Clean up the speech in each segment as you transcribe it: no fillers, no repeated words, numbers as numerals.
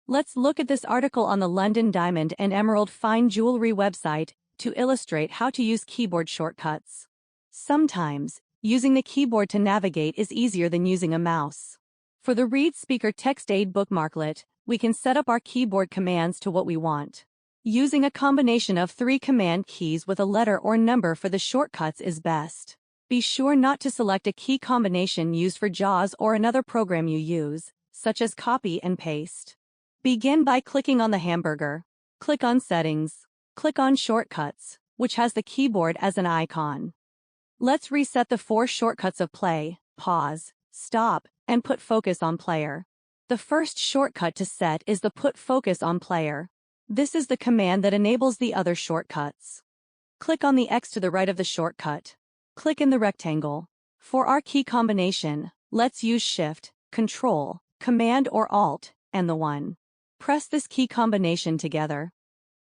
Let's look at this article on the London Diamond and Emerald Fine Jewelry website to illustrate how to use keyboard shortcuts. Sometimes, using the keyboard to navigate is easier than using a mouse. For the ReadSpeaker Text Aid Bookmarklet, we can set up our keyboard commands to what we want. Using a combination of 3 command keys with a letter or number for the shortcuts is best. Be sure not to select a key combination used for JAWS or another program you use, such as copy and paste. Begin by clicking on the hamburger. Click on Settings. Click on Shortcuts, which has the keyboard as an icon. Let's reset the 4 shortcuts of play, pause, stop, and put focus on player. The first shortcut to set is the put focus on player. This is the command that enables the other shortcuts. Click on the X to the right of the shortcut. Click in the rectangle. For our key combination, let's use Shift, Control, Command or Alt, and the 1. Press this key combination together.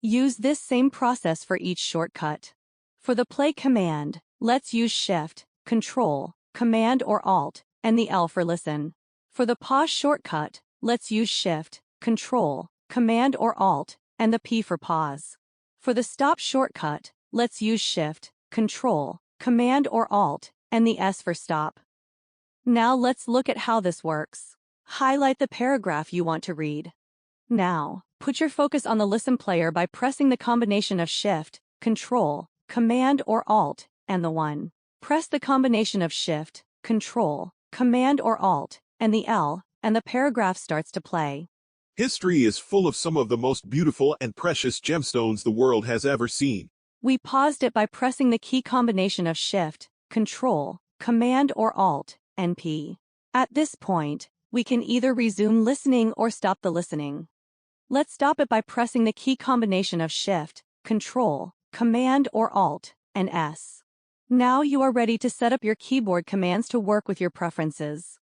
Use this same process for each shortcut. For the play command, let's use Shift, Control, Command or Alt, and the L for listen. For the pause shortcut, let's use Shift, Control, Command or Alt, and the P for pause. For the stop shortcut, let's use Shift, Control, Command or Alt, and the S for stop. Now let's look at how this works. Highlight the paragraph you want to read. Now, put your focus on the listen player by pressing the combination of Shift, Control, Command or Alt, and the 1. Press the combination of Shift, Control, Command or Alt, and the L, and the paragraph starts to play. History is full of some of the most beautiful and precious gemstones the world has ever seen. We paused it by pressing the key combination of Shift, Control, Command or Alt, and P. At this point, we can either resume listening or stop the listening. Let's stop it by pressing the key combination of Shift, Control, Command or Alt, and S. Now you are ready to set up your keyboard commands to work with your preferences.